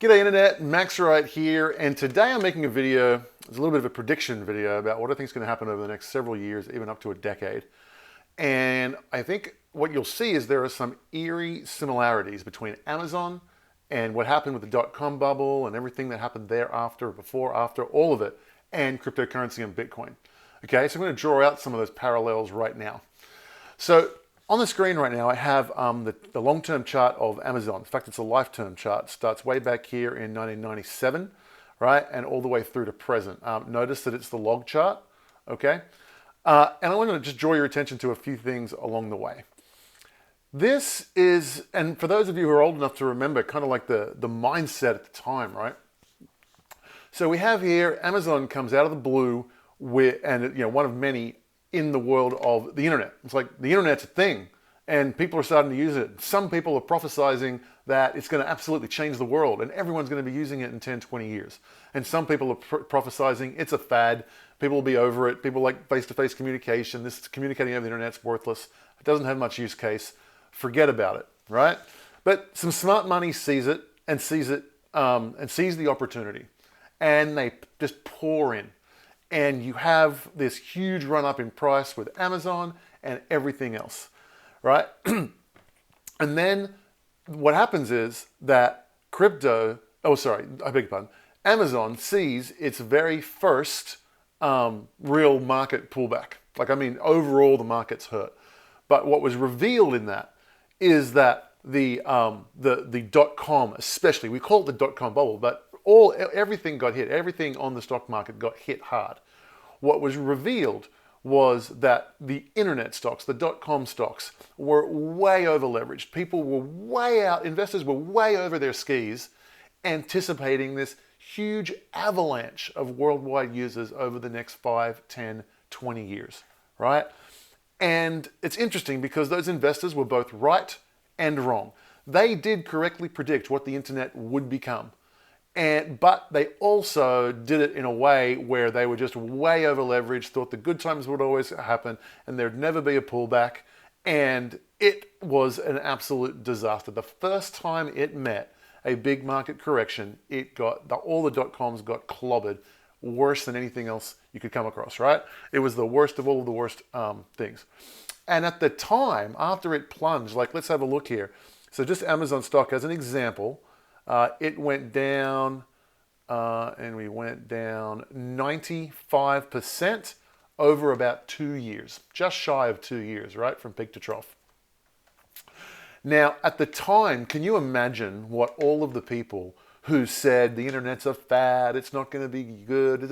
G'day Internet, Max right here, and today I'm making a video, it's a little bit of a prediction video about what I think is going to happen over the next several years, even up to a decade. And I think what you'll see is there are some eerie similarities between Amazon and what happened with the dot-com bubble and everything that happened thereafter, before, after, all of it, and cryptocurrency and Bitcoin. Okay, so I'm going to draw out some of those parallels right now. So on the screen right now, I have the long-term chart of Amazon. In fact, it's a life-term chart. It starts way back here in 1997, right? And all the way through to present. Notice that it's the log chart, okay? And I want to just draw your attention to a few things along the way. This is, and for those of you who are old enough to remember, kind of like the mindset at the time, right? So we have here, Amazon comes out of the blue with, and one of many in the world of the internet. It's like the internet's a thing and people are starting to use it. Some people are prophesizing that it's going to absolutely change the world and everyone's going to be using it in 10, 20 years. And some people are prophesizing it's a fad. People will be over it. People like face-to-face communication. This communicating over the internet's worthless. It doesn't have much use case. Forget about it, right? But some smart money sees it and sees the opportunity, and they just pour in. And you have this huge run up in price with Amazon and everything else, right? And then what happens is that Amazon sees its very first real market pullback. Overall the market's hurt. But what was revealed in that is that the dot-com, especially, we call it the dot-com bubble, but everything got hit. Everything on the stock market got hit hard. What was revealed was that the internet stocks, the dot-com stocks, were way over leveraged. People were way out, investors were way over their skis, anticipating this huge avalanche of worldwide users over the next 5, 10, 20 years, right? And it's interesting because those investors were both right and wrong. They did correctly predict what the internet would become. But they also did it in a way where they were just way over leveraged, thought the good times would always happen and there'd never be a pullback. And it was an absolute disaster. The first time it met a big market correction, all the dot-coms got clobbered worse than anything else you could come across, right? It was the worst of all of the worst things. And at the time, after it plunged, let's have a look here. So just Amazon stock as an example, it went down, and we went down 95% over about 2 years, just shy of 2 years, right, from peak to trough. Now, at the time, can you imagine what all of the people who said the internet's a fad, it's not going to be good,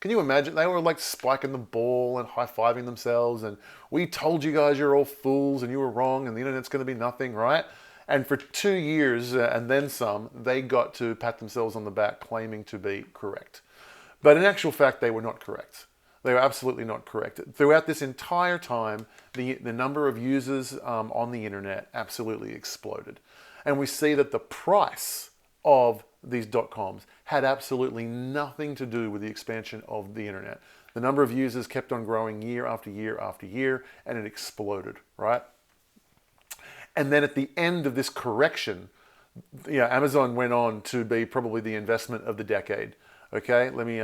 can you imagine? They were like spiking the ball and high-fiving themselves, and we told you guys you're all fools and you were wrong and the internet's going to be nothing, right? And for 2 years and then some, they got to pat themselves on the back claiming to be correct. But in actual fact, they were not correct. They were absolutely not correct. Throughout this entire time, the number of users on the internet absolutely exploded. And we see that the price of these dot-coms had absolutely nothing to do with the expansion of the internet. The number of users kept on growing year after year after year, and it exploded, right? And then at the end of this correction, Amazon went on to be probably the investment of the decade. Okay, let me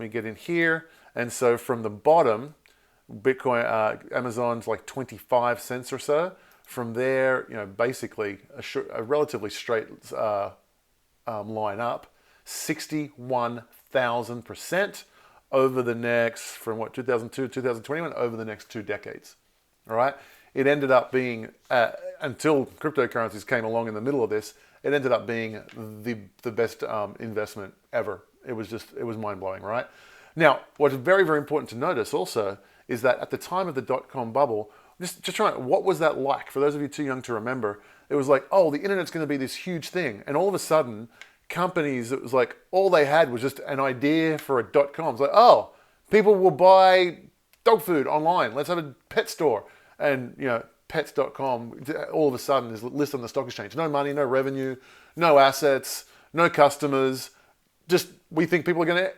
get in here. And so from the bottom, Bitcoin, Amazon's like 25 cents or so. From there, basically a relatively straight line up, 61,000% over the next, from 2002 to 2021, over the next 2 decades. All right. It ended up being, until cryptocurrencies came along in the middle of this, it ended up being the best investment ever. It was mind-blowing, right? Now, what's very, very important to notice also is that at the time of the dot-com bubble, just trying, what was that like? For those of you too young to remember, it was like, oh, the internet's going to be this huge thing. And all of a sudden, companies, it was like, all they had was just an idea for a dot-com. It's like, oh, people will buy dog food online. Let's have a pet store. And, pets.com all of a sudden is listed on the stock exchange. No money, no revenue, no assets, no customers. Just, we think people are going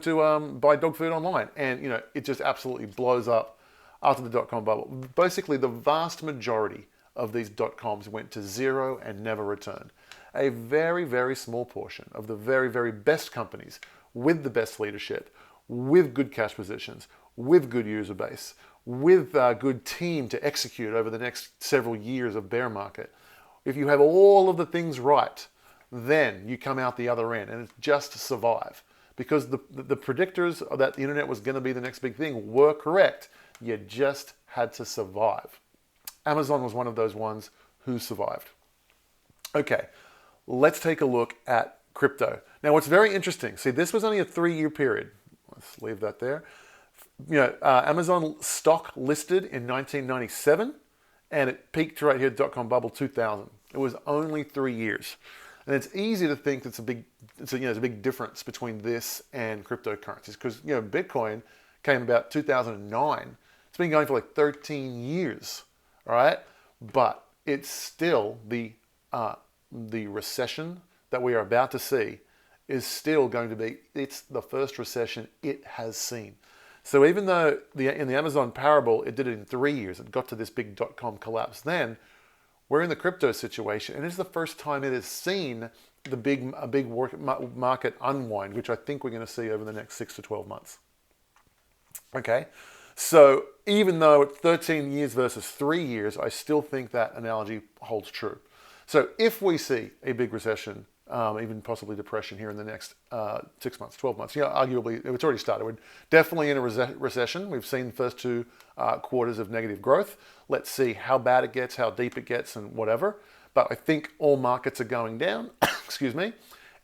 to buy dog food online. And, it just absolutely blows up after the dot-com bubble. Basically, the vast majority of these dot-coms went to zero and never returned. a very, very small portion of the very, very best companies with the best leadership, with good cash positions, with good user base, with a good team to execute over the next several years of bear market. If you have all of the things right, then you come out the other end and it's just to survive. Because the predictors that the internet was going to be the next big thing were correct. You just had to survive. Amazon was one of those ones who survived. Okay, let's take a look at crypto. Now, what's very interesting, see, this was only a 3-year period. Let's leave that there. Amazon stock listed in 1997, and it peaked right here, dot-com bubble 2000. It was only 3 years. And it's easy to think there's a big difference between this and cryptocurrencies because Bitcoin came about 2009. It's been going for like 13 years, all right? But it's still the recession that we are about to see is still going to be, it's the first recession it has seen. So even though in the Amazon parable, it did it in 3 years, it got to this big dot-com collapse then, we're in the crypto situation, and it's the first time it has seen a big market unwind, which I think we're going to see over the next 6 to 12 months. Okay, so even though it's 13 years versus 3 years, I still think that analogy holds true. So if we see a big recession, even possibly depression here in the next 6 months, 12 months, arguably it's already started. We're definitely in a recession. We've seen the first 2 quarters of negative growth. Let's see how bad it gets, how deep it gets, and whatever. But I think all markets are going down, excuse me,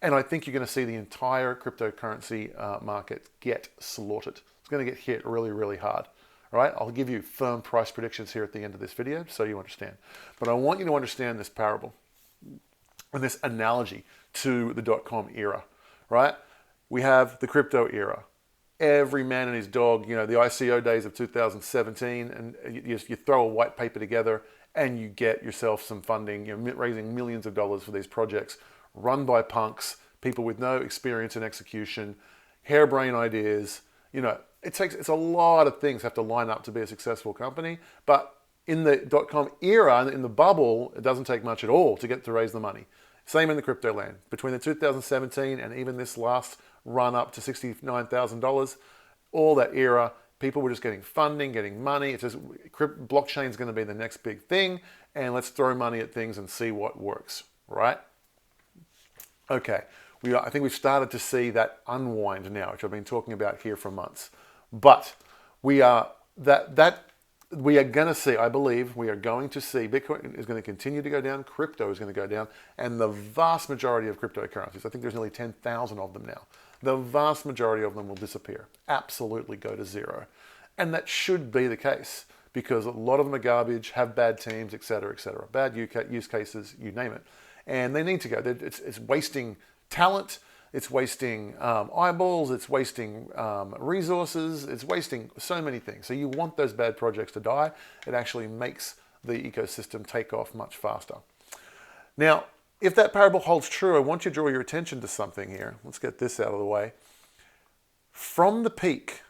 and I think you're going to see the entire cryptocurrency market get slaughtered. It's going to get hit really, really hard. All right, I'll give you firm price predictions here at the end of this video so you understand. But I want you to understand this parable and this analogy to the dot-com era, right? We have the crypto era. Every man and his dog, the ICO days of 2017, and you throw a white paper together and you get yourself some funding, raising millions of dollars for these projects run by punks, people with no experience in execution, harebrained ideas. It's a lot of things have to line up to be a successful company, but in the dot-com era, in the bubble, it doesn't take much at all to get to raise the money. Same in the crypto land. Between the 2017 and even this last run up to $69,000, all that era, people were just getting funding, getting money. It's just blockchain is going to be the next big thing, and let's throw money at things and see what works, right? Okay, I think we've started to see that unwind now, which I've been talking about here for months. But we are going to see, I believe, we are going to see Bitcoin is going to continue to go down, crypto is going to go down, and the vast majority of cryptocurrencies, I think there's nearly 10,000 of them now, the vast majority of them will disappear, absolutely go to zero. And that should be the case because a lot of them are garbage, have bad teams, etc., bad use cases, you name it. And they need to go. It's wasting talent, it's wasting eyeballs, it's wasting resources, it's wasting so many things. So you want those bad projects to die. It actually makes the ecosystem take off much faster. Now, if that parable holds true, I want you to draw your attention to something here. Let's get this out of the way. From the peak,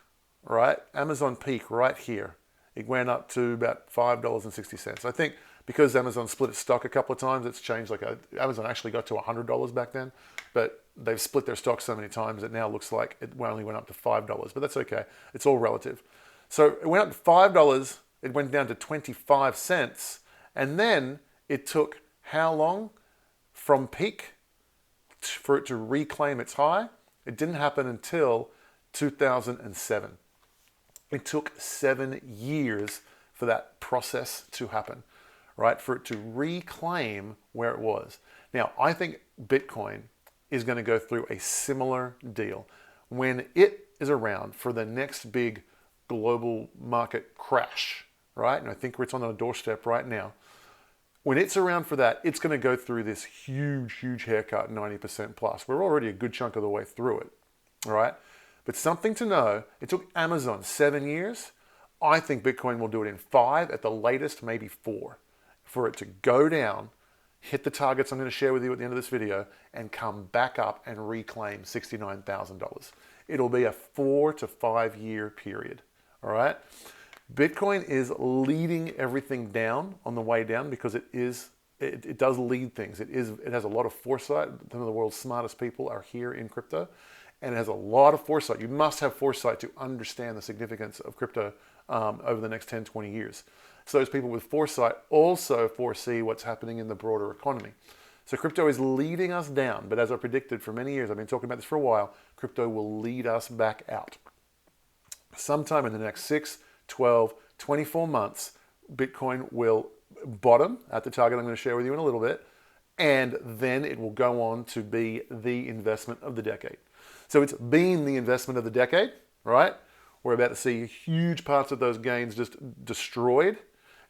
right, Amazon peak right here, it went up to about $5.60. I think because Amazon split its stock a couple of times, it's changed. Amazon actually got to $100 back then, but they've split their stock so many times it now looks like it only went up to $5, but that's okay. It's all relative. So it went up to $5, it went down to 25 cents, and then it took how long from peak for it to reclaim its high? It didn't happen until 2007. It took 7 years for that process to happen, right? For it to reclaim where it was. Now, I think Bitcoin is going to go through a similar deal. When it is around for the next big global market crash, right? And I think it's on the doorstep right now. When it's around for that, it's going to go through this huge, huge haircut, 90% plus. We're already a good chunk of the way through it, all right? But something to know, it took Amazon 7 years. I think Bitcoin will do it in 5, at the latest, maybe 4, for it to go down, hit the targets I'm going to share with you at the end of this video, and come back up and reclaim $69,000. It'll be a 4 to 5 year period, all right? Bitcoin is leading everything down on the way down because it is it does lead things. It has a lot of foresight. Some of the world's smartest people are here in crypto, and it has a lot of foresight. You must have foresight to understand the significance of crypto over the next 10, 20 years. So those people with foresight also foresee what's happening in the broader economy. So crypto is leading us down, but as I predicted for many years, I've been talking about this for a while, crypto will lead us back out. Sometime in the next 6, 12, 24 months, Bitcoin will bottom at the target I'm going to share with you in a little bit, and then it will go on to be the investment of the decade. So it's been the investment of the decade, right? We're about to see huge parts of those gains just destroyed,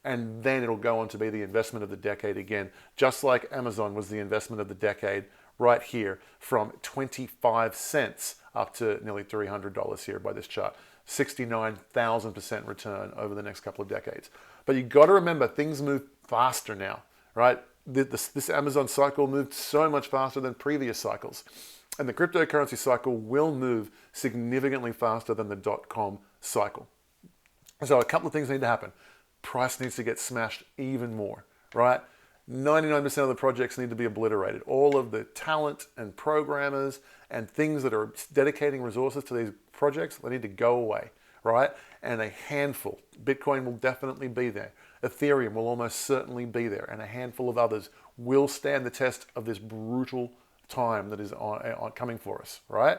and then it'll go on to be the investment of the decade again, just like Amazon was the investment of the decade right here, from 25 cents up to nearly $300 here by this chart. 69,000% return over the next couple of decades. But you've got to remember, things move faster now, right? This Amazon cycle moved so much faster than previous cycles. And the cryptocurrency cycle will move significantly faster than the .com cycle. So a couple of things need to happen. Price needs to get smashed even more, right? 99% of the projects need to be obliterated. All of the talent and programmers and things that are dedicating resources to these projects, they need to go away, right? And a handful, Bitcoin will definitely be there. Ethereum will almost certainly be there. And a handful of others will stand the test of this brutal time that is coming for us, right?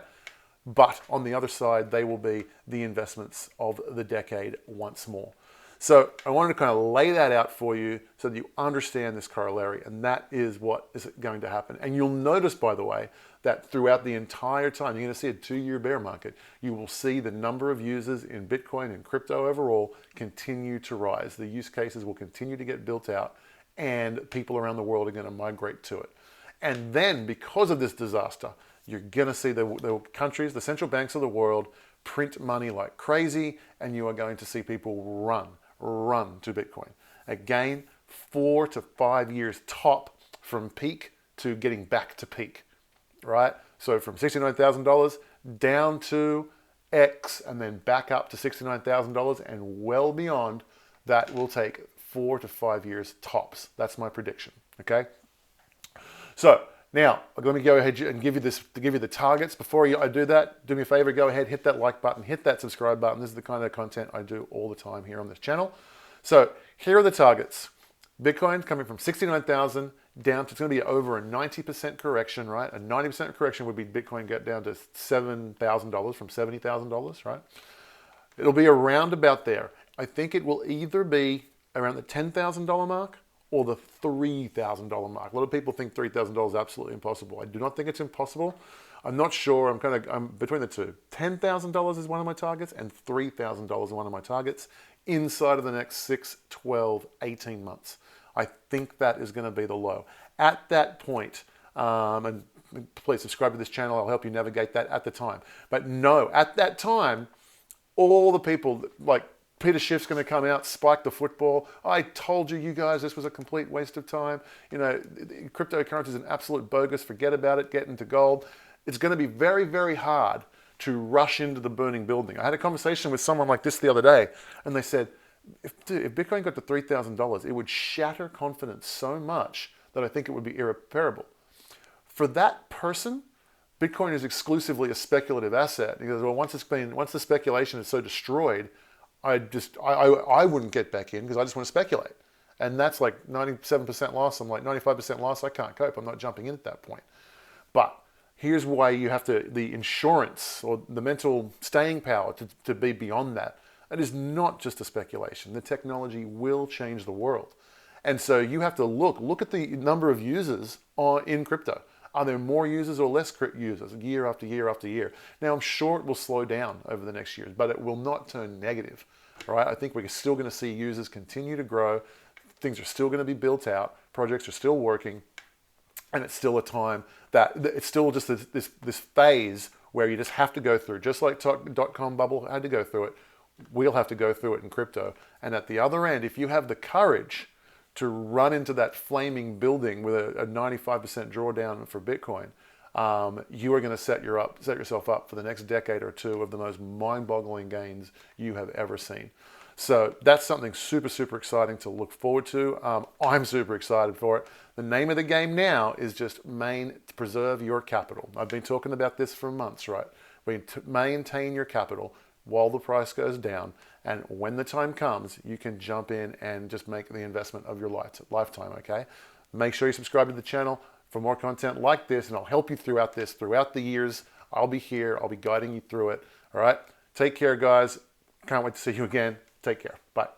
But on the other side, they will be the investments of the decade once more. So I wanted to kind of lay that out for you so that you understand this corollary, and that is what is going to happen. And you'll notice, by the way, that throughout the entire time, you're going to see a 2-year bear market. You will see the number of users in Bitcoin and crypto overall continue to rise. The use cases will continue to get built out, and people around the world are going to migrate to it. And then, because of this disaster, you're going to see the countries, the central banks of the world, print money like crazy, and you are going to see people run to Bitcoin. Again, 4 to 5 years top from peak to getting back to peak, right? So from $69,000 down to X and then back up to $69,000 and well beyond. That will take 4 to 5 years tops. That's my prediction, okay? So now, let me go ahead and give you the targets. Before I do that, do me a favor, go ahead, hit that like button, hit that subscribe button. This is the kind of content I do all the time here on this channel. So here are the targets. Bitcoin coming from 69,000 down to, it's going to be over a 90% correction, right? A 90% correction would be Bitcoin get down to $7,000 from $70,000, right? It'll be around about there. I think it will either be around the $10,000 mark or the $3,000 mark. A lot of people think $3,000 is absolutely impossible. I do not think it's impossible. I'm not sure. I'm between the two. $10,000 is one of my targets, and $3,000 is one of my targets inside of the next 6, 12, 18 months. I think that is going to be the low. At that point, and please subscribe to this channel. I'll help you navigate that at the time. But no, at that time, all the people like Peter Schiff's going to come out, spike the football. I told you guys this was a complete waste of time. You know, cryptocurrency is an absolute bogus. Forget about it. Get into gold. It's going to be very, very hard to rush into the burning building. I had a conversation with someone like this the other day, and they said, if Bitcoin got to $3,000, it would shatter confidence so much that I think it would be irreparable. For that person, Bitcoin is exclusively a speculative asset. He goes, well, once the speculation is so destroyed, I wouldn't get back in because I just want to speculate. And that's like 97% loss. I'm like 95% loss. I can't cope. I'm not jumping in at that point. But here's why you have to, the insurance or the mental staying power to be beyond that. It is not just a speculation. The technology will change the world. And so you have to look at the number of users in crypto. Are there more users or less users year after year after year? Now, I'm sure it will slow down over the next years, but it will not turn negative, right? I think we're still going to see users continue to grow. Things are still going to be built out. Projects are still working. And it's still a time that it's still just this phase where you just have to go through, just like .com bubble had to go through it. We'll have to go through it in crypto. And at the other end, if you have the courage to run into that flaming building with a 95% drawdown for Bitcoin, you are going to set yourself up for the next decade or two of the most mind-boggling gains you have ever seen. So that's something super, super exciting to look forward to. I'm super excited for it. The name of the game now is just preserve your capital. I've been talking about this for months, right? Maintain your capital while the price goes down. And when the time comes, you can jump in and just make the investment of your lifetime, okay? Make sure you subscribe to the channel for more content like this, and I'll help you throughout the years. I'll be here. I'll be guiding you through it, all right? Take care, guys. Can't wait to see you again. Take care. Bye.